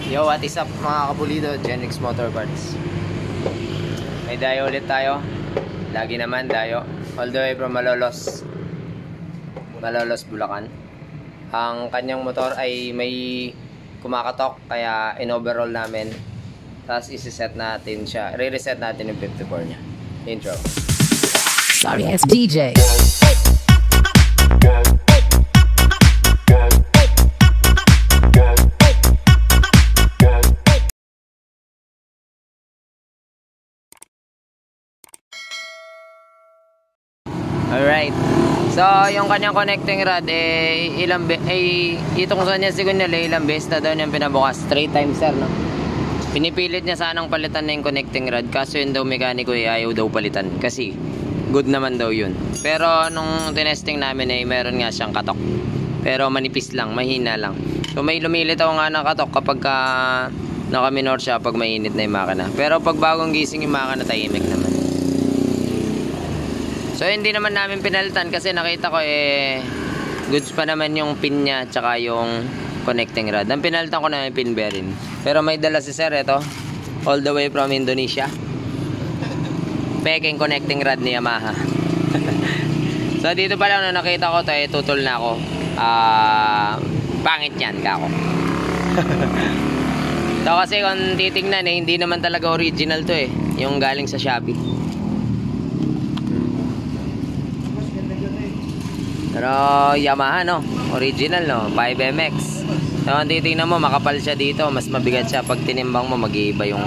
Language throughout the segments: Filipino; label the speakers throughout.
Speaker 1: Yo, what is up mga kapulido, Genix Motor Parts. May dayo ulit tayo. Lagi naman dayo. All the way from Malolos, Bulacan. Ang kanyang motor ay may kumakatok, kaya in-overhaul namin. Tapos isi-set natin siya. Re-reset natin yung 54 niya. Intro.
Speaker 2: Sorry, it's DJ.
Speaker 1: Alright. So, yung kanyang connecting rod itungsan niya si Kunyal ilang beses na daw niyang pinabukas. 3 times sir, no? Pinipilit niya sanang palitan na yung connecting rod, kaso yun daw mekaniko ayaw daw palitan kasi good naman daw yun. Pero nung tinesting namin meron nga siyang katok. Pero manipis lang, mahina lang. So may lumilitaw nga ng katok kapag naka-minor siya pag mainit na yung makina. Pero pag bagong gising yung makina, tahimik naman. So hindi naman namin pinalitan kasi nakita ko goods pa naman yung pin niya tsaka yung connecting rod. Ang pinalitan ko na yung pin bearing. Pero may dala si sir ito, all the way from Indonesia. Peking connecting rod ni Yamaha. So dito pa lang na nakita ko to, tutol na ako. Pangit yan kako. So kasi kung titignan hindi naman talaga original to yung galing sa Shopee. Pero Yamaha no, original no, 5MX. So kung titignan mo, makapal siya dito, mas mabigat siya. Pag tinimbang mo, mag-iiba yung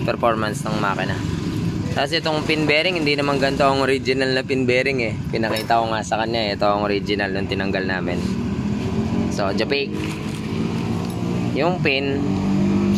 Speaker 1: performance ng makina. Tapos itong pin bearing, hindi naman ganito ang original na pin bearing Pinakita ko nga sa kanya, ito ang original nung tinanggal namin. So, Japik. Yung pin,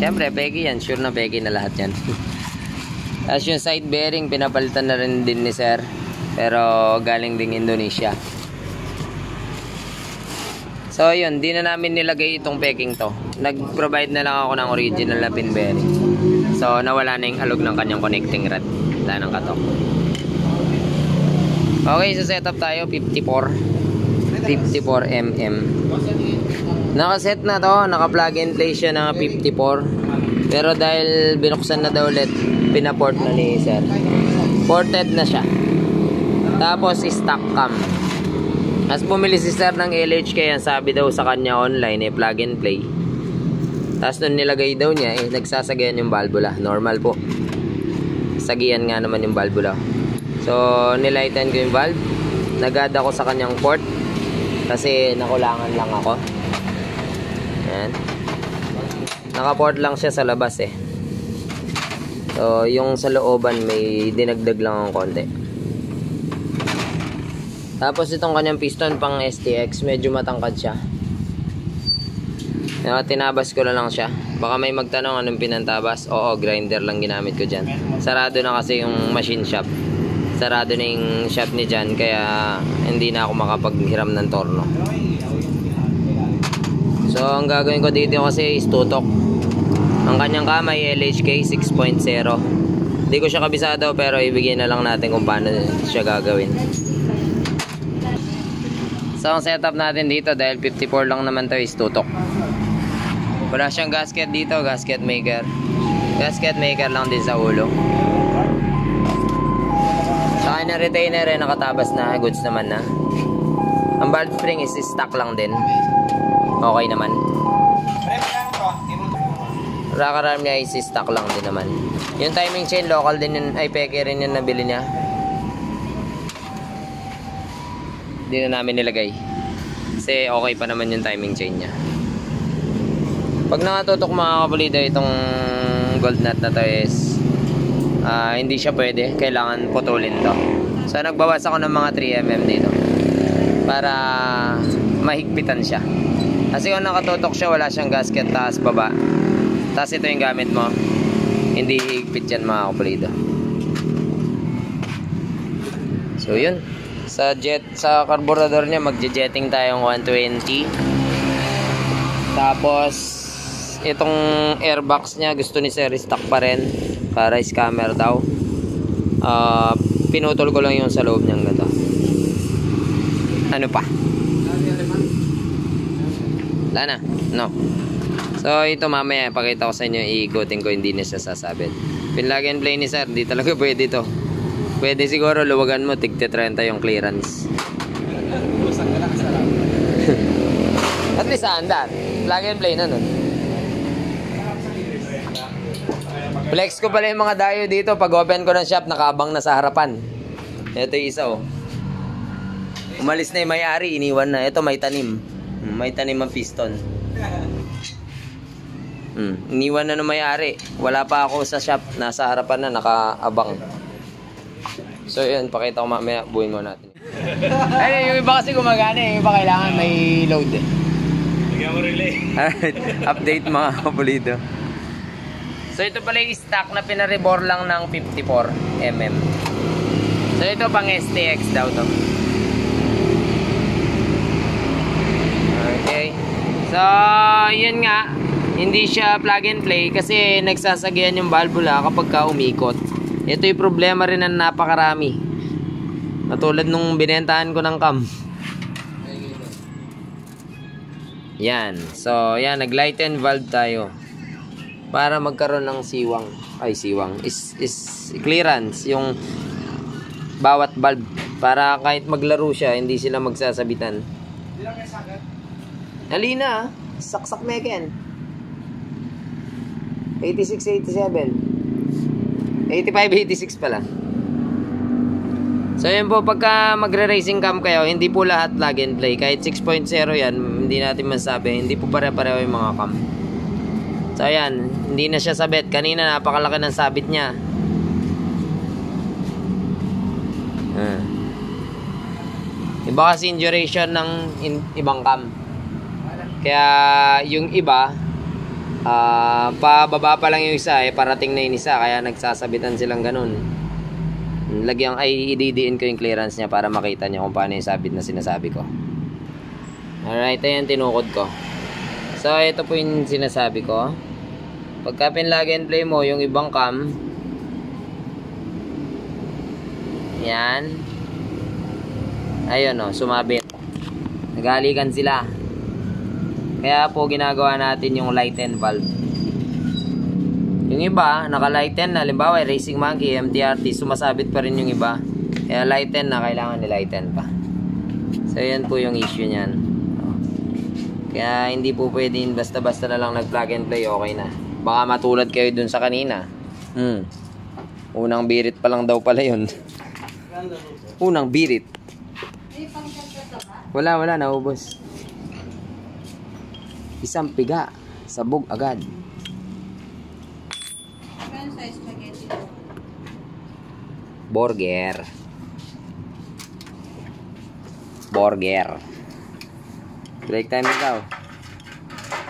Speaker 1: syempre, peki yan. Sure na peki na lahat yan. Tapos yung side bearing, pinapalitan na rin din ni sir. Pero galing ding Indonesia. So yun, di na namin nilagay itong peking to. Nag-provide na lang ako ng original na pin bearing. So nawala na yung alog ng kanyang connecting rod. Wala ng katok. Okay, so setup tayo 54mm. Nakaset na to, naka-plug and play siya ng 54. Pero dahil binuksan na daw ulit, pinaport na ni sir. Ported na siya. Tapos stock cam. As bumili si sir ng LHK, yan sabi daw sa kanya online plug and play. Tapos nung nilagay daw niya nagsasagayan yung valvula. Normal po, sagian nga naman yung valvula. So nilighten ko yung valve. Nag-add ako sa kanyang port kasi nakulangan lang ako. Yan. Naka-port lang siya sa labas So yung sa looban may dinagdag lang ang konti. Tapos itong kanyang piston pang STX, medyo matangkad siya. Tinabas ko na lang siya. Baka may magtanong anong pinantabas. Oo, grinder lang ginamit ko dyan. Sarado na kasi yung machine shop. Sarado na yung shop ni Jan, kaya hindi na ako makapaghiram ng torno. So ang gagawin ko dito kasi is tutok. Ang kanyang kamay LHK 6.0. Hindi ko siya kabisado, pero ibigay na lang natin kung paano siya gagawin. So ang setup natin dito, dahil 54 lang naman to, is tutok. Wala siyang gasket dito, gasket maker. Gasket maker lang din sa ulo. Sa kanya retainer nakatabas na, goods naman na. Ang valve spring is stock lang din. Okay naman. Rocker arm niya is stock lang din naman. Yung timing chain local din yun, ay peke rin yung nabili niya. Hindi na namin nilagay kasi okay pa naman yung timing chain nya. Pag nakatutok mga kapulido, itong gold nut na to is hindi siya pwede, kailangan putulin to. So nagbawas ako ng mga 3mm dito para mahigpitan siya. Kasi kung nakatutok siya, wala siyang gasket taas baba, taas ito yung gamit mo, hindi higpit yan mga kapulido. So yun, sa carburetor niya magje-jetting tayong 120. Tapos itong airbox niya gusto ni sir stock pa rin para scammer daw. Pinutol ko lang yung sa loob niyang ganito. Ano pa? Wala na. No. So, ito mamaya, pakita ko sa inyo, iikutin ko, hindi na siya sasabit. Pinlug and play ni sir, di talaga pwede to. Pwede siguro, luwagan mo, tigte 30 yung clearance. At least, andar. Plug and play na nun. Flex ko pala yung mga dayo dito. Pag open ko ng shop, nakaabang na sa harapan. Ito yung isa, oh. Umalis na yung may-ari, iniwan na. Ito, may tanim. May tanim ang piston. Iniwan na ng may-ari. Wala pa ako sa shop. Nasa harapan na, nakaabang. So yun, pakita ko mamaya. Buuin mo natin. Ay, yung iba kasi gumagana. Yung iba kailangan may load eh. Lagyan mo relay. Update mga kapulido. So ito pala yung stock na pinarebore lang ng 54mm. So ito pang STX daw to. Okay. So yun nga, hindi siya plug and play kasi nagsasagayan yung valvula kapag ka umikot. Ito yung problema rin na napakarami. Katulad nung binentahan ko ng cam. Yan. So yan, nag-lighten valve tayo para magkaroon ng siwang. Ay, siwang. Is clearance yung bawat valve para kahit maglaro siya, hindi sila magsasabitan. Halina, saksak meken. 86, 87. 85, 86 pala. So yun po, pagka magre-racing cam kayo, hindi po lahat plug and play. Kahit 6.0 yan, hindi natin masabi. Hindi po pare-pareho yung mga cam. So ayan, hindi na siya sabit. Kanina napakalaki ng sabit niya. Iba kasi yung duration ng ibang cam. Kaya yung iba, pababa pa lang yung isa, parating na yung isa, kaya nagsasabitan silang ganun. Lagyan, ay ididiin ko yung clearance niya para makita niya kung paano yung sabit na sinasabi ko. Alright, ayan tinukod ko. So ito po yung sinasabi ko. Pagka pinlug and play mo yung ibang cam, yan, ayun o, sumabit, nagalikan sila. Kaya po ginagawa natin yung lighten valve. Yung iba, naka-lighten na. Halimbawa, Racing Monkey, MTRT, sumasabit pa rin yung iba. Kaya lighten na, kailangan ni-lighten pa. So, yan po yung issue niyan. Kaya hindi po pwedeng basta-basta na lang nag-plug and play, okay na. Baka matulad kayo dun sa kanina. Unang birit pa lang daw pala yun. Unang birit. Wala, naubos. Isang piga, sabog agad. Burger. Break time ikaw.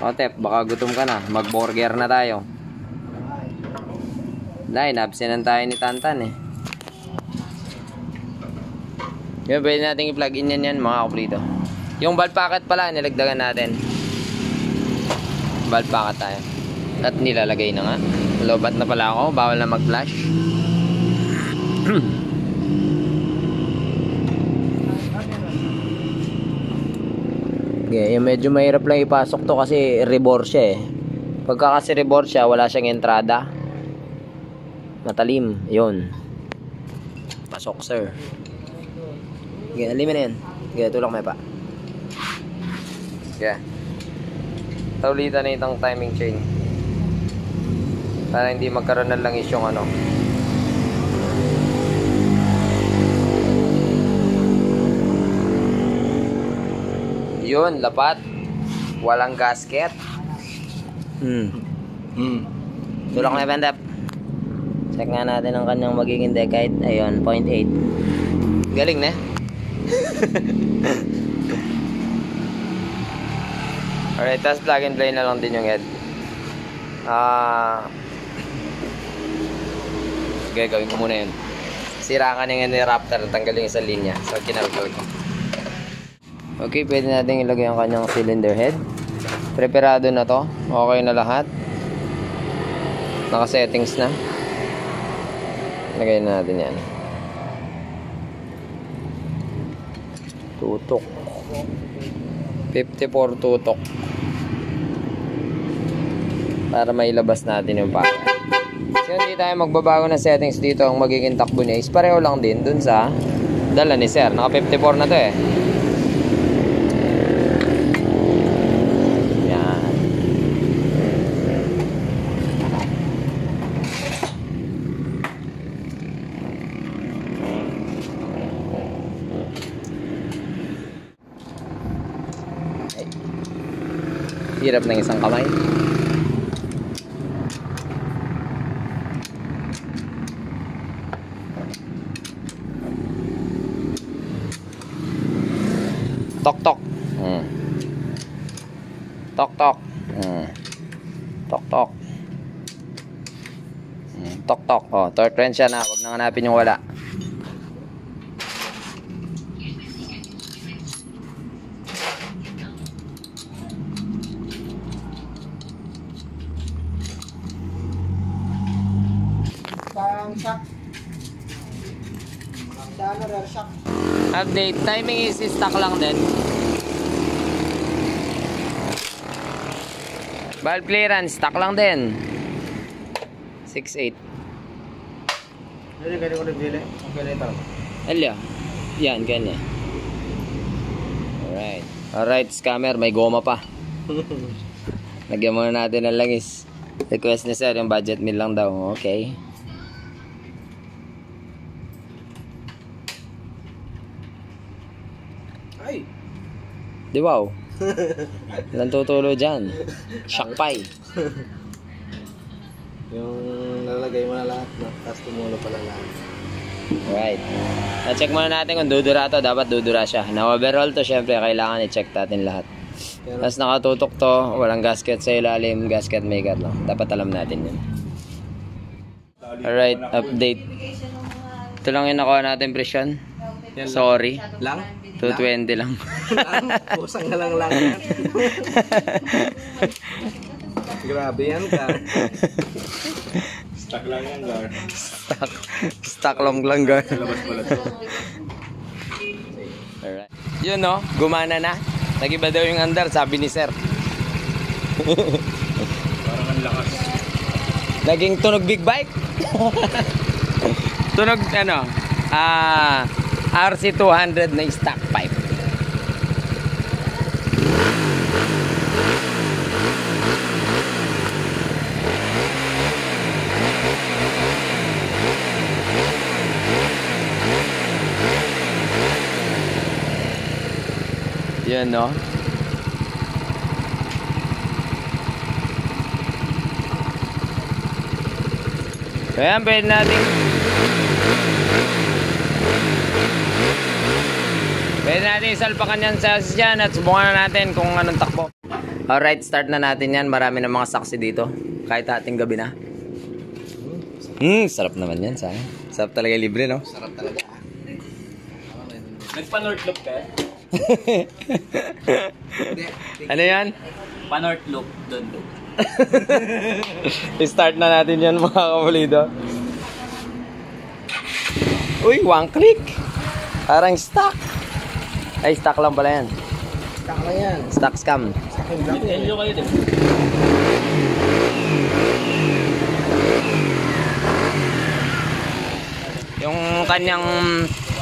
Speaker 1: Otep, baka gutom ka na. Mag-burger na tayo. Dahil, absenan tayo ni Tantan eh. Yun, pwede natin i-plug in yan mga kuplito. Yung valve packet pala, nilagdagan natin. Valve packet tayo. At nilalagay na nga. Lobat na pala ako. Bawal na mag-flash. Okay, medyo mahirap lang ipasok to kasi rebore siya eh. Pagka kasi rebore siya, wala siyang entrada. Matalim. Yun. Pasok, sir. Okay, alimin na yan. Okay, tulak may pa. Okay. Taulitan na itong timing chain para hindi magkaroon ng langis yung ano. Yun, lapat. Walang gasket. Tulak na bandap. Check nga natin ang kanyang magiging decade. Ayun, 0.8. Galing na. Alright, tapos plug and play na lang din yung head. Okay, gawin ko muna yun. Sirangan yung Raptor, tanggalin yung sa linya. So, kinalkal ko. Okay, pwede natin ilagay ang kanyang cylinder head. Preparado na to. Okay na lahat. Naka-settings na. Lagay na natin yan. Tutok. 54 tutok. para mailabas natin yung power. So hindi tayo magbabago ng settings dito. Ang magiging takbo niya is pareho lang din dun sa dala ni sir. Naka 54 na to eh. Yan. Ay. Hirap ng isang kamay. Tok tok. Tok tok. Tok tok. Tok tok. Oh, torque wrench yan na. Huwag nang hanapin yung wala.
Speaker 3: Shock. Rear shock.
Speaker 1: Update. Timing is stock lang din. Valve clearance. Stock lang din. 6.8.
Speaker 3: Jadi kaya ko nagdili. Okay na ito.
Speaker 1: Alya. Yan, kanya. Alright. Alright, scammer. May goma pa. Lagyan muna natin ng langis. Request ni sir yung budget meal lang daw. Okay.
Speaker 3: Ay!
Speaker 1: Di wow. Walang tutulo dyan. Shock pie.
Speaker 3: Yung nalalagay mo na lahat, no? Tapos tumulo pala lahat.
Speaker 1: Alright. Na-check muna natin kung dudura to. Dapat dudura siya. Na-overall to, syempre, kailangan i-check natin lahat. Tapos nakatutok to. Walang gasket sa ilalim. Gasket maker lang. Dapat alam natin yun. Alright, update. Ito lang yung nakuha natin presyon. Sorry.
Speaker 3: Lang?
Speaker 1: 220 lang.
Speaker 3: Pusang na lang yan. Grabe yan ka. Stuck lang yan, Gar.
Speaker 1: Stuck long lang, Gar.
Speaker 3: Labas pala to.
Speaker 1: Alright. Yun no, gumana na. Nagiba daw yung andar, sabi ni sir.
Speaker 3: Parang ang lakas.
Speaker 1: Naging tunog big bike. Tunog ano, RC200 na stock pipe. Yan no. Ayan, pwede natin isalpakan yan sa dyan at subukan na natin kung anong takbo. Alright, start na natin yan. Marami ng mga saksi dito. Kahit ating gabi na. Sarap naman yan sa akin. Sarap talaga libre, no?
Speaker 3: Sarap talaga.
Speaker 4: Nagpa-north loop ka?
Speaker 1: Ano yan?
Speaker 4: Pa-north loop doon.
Speaker 1: I-start na natin yan mga kapulido. Uy, one click. Parang stock. Ay, stock lang pala yan.
Speaker 3: Stock lang yan.
Speaker 1: Stock scam.
Speaker 3: Stock yung black yan.
Speaker 4: Hello kayo din.
Speaker 1: Yung kanyang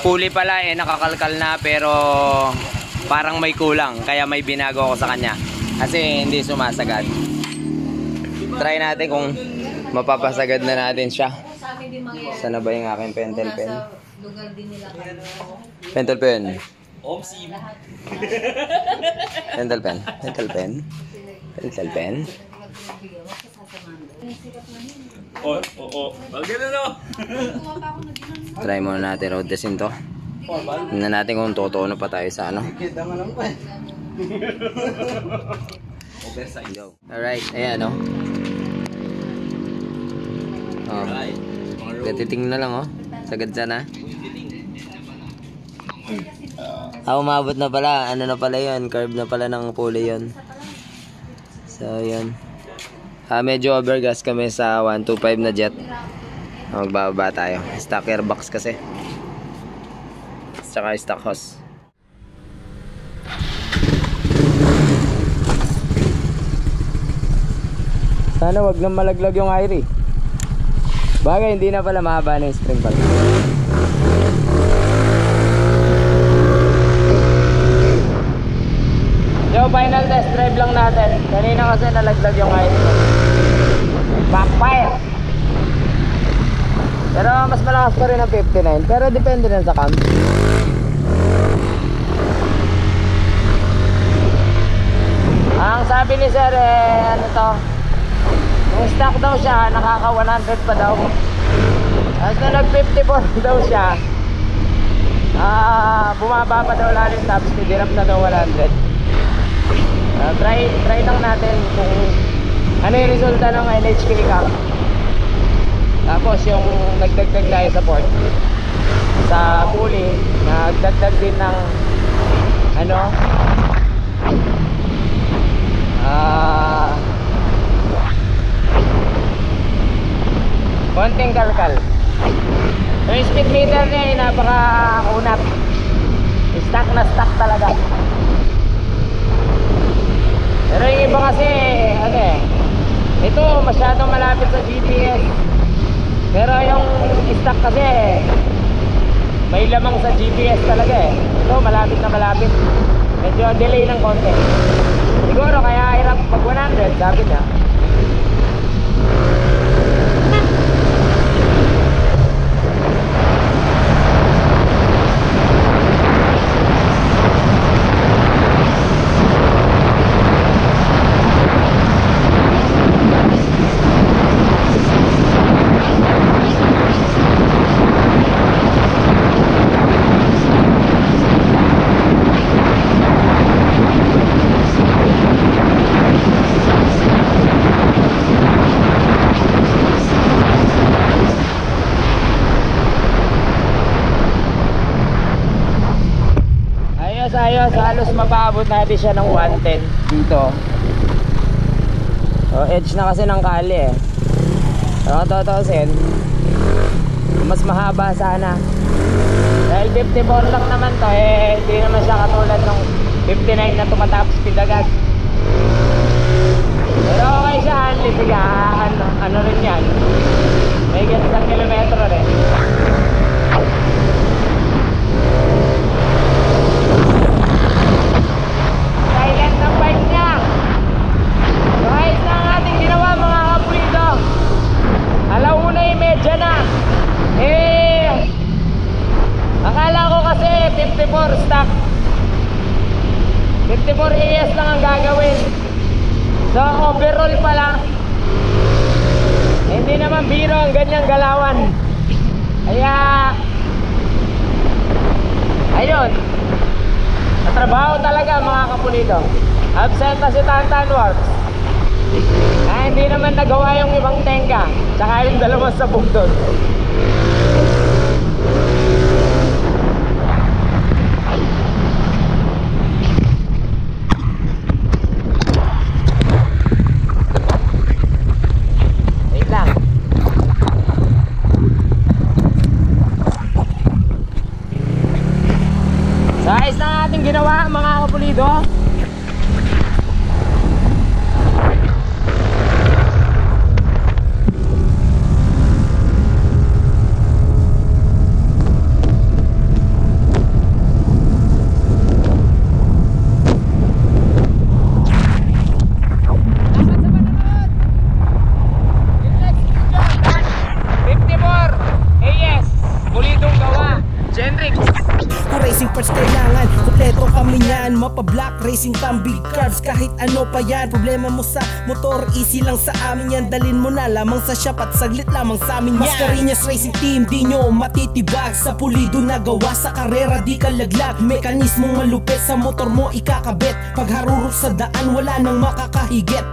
Speaker 1: pulley pala nakakalkal na pero parang may kulang. Kaya may binago ako sa kanya. Kasi hindi sumasagad. Try natin kung mapapasagad na natin siya. Sana ba yung aking pentel pen? Pentel pen.
Speaker 4: Omsim.
Speaker 1: Pentel pen. Pentel pen. Pentel pen.
Speaker 4: Oo. Wag na no.
Speaker 1: Try muna natin road testing to. Tingnan natin kung totoo na pa tayo sa ano.
Speaker 3: Kita mo lang pa eh.
Speaker 4: Oversize.
Speaker 1: Go. Alright, ayan o.
Speaker 4: Alright.
Speaker 1: Gatiting na lang oh. Sagad sana. Umabot na pala. Ano na pala yun? Curve na pala ng pulley yun. So yun. Medyo overgas kami sa 125 na jet. Magbababa tayo. Stock airbox kasi. Tsaka stock hose. Sana wag nang malaglag yung Irie. Bagay, hindi na pala mahaba na yung spring pala. So, final test drive lang natin. Kanina kasi nalaglag yung Irie. Backfire. Pero mas malakas pa rin ang 59. Pero depende rin sa cam. Ang sabi ni sir ano to, yung stock daw siya nakaka 100 pa daw. As na nag 54 daw siya, bumaba pa daw lalim, tapos nidirap na daw 100. Try lang natin kung ano yung resulta ng NHK cam. Tapos yung nagdagdag tayo sa port sa pulley, nagdagdag din ng ano, konting kalkal. Yung speed meter niya ay napaka-unat. Stock na stock talaga. Pero yung iba kasi ano ito masyadong malapit sa GPS. Pero yung stock kasi may lamang sa GPS talaga Ito malapit na malapit. Medyo delay ng konti. Siguro kaya hirap pag 100, sabi niya. Ayos, halos mapaabot natin siya ng 110 dito. Edge na kasi ng kali Pero tutusin, mas mahaba sana. Dahil 54 lang naman to hindi naman siya katulad ng 59 na tumatapos speed agad. Pero okay siya, sige, ano rin yan, may ganun kilometro rin. Silent ang bike niya. Kahit na ang ating ginawa mga kapulido, 1:30 na. Akala ko kasi 54 stock, 54 ES lang ang gagawin. So overall pala hindi naman biro ang ganyang galawan. Kaya ayun, trabaho talaga mga kapulido. Absent na si Tantan Works. Hindi naman nagawa yung ibang tenga, tsaka yung dalawang sabog doon. Wait lang. So ayos na ating ginawa mga kapulido.
Speaker 5: Racing parts kailangan, kompleto kami niyan. Mapa-black, racing cam, big carbs, kahit ano pa yan. Problema mo sa motor, easy lang sa amin yan. Dalin mo na lamang sa shop at saglit lamang sa amin yan. Mascareñas Racing Team, di nyo matitibag. Sa pulido na gawa, sa karera di ka laglag. Mekanismong malupit, sa motor mo ikakabit. Pag harurot sa daan, wala nang makakahigit.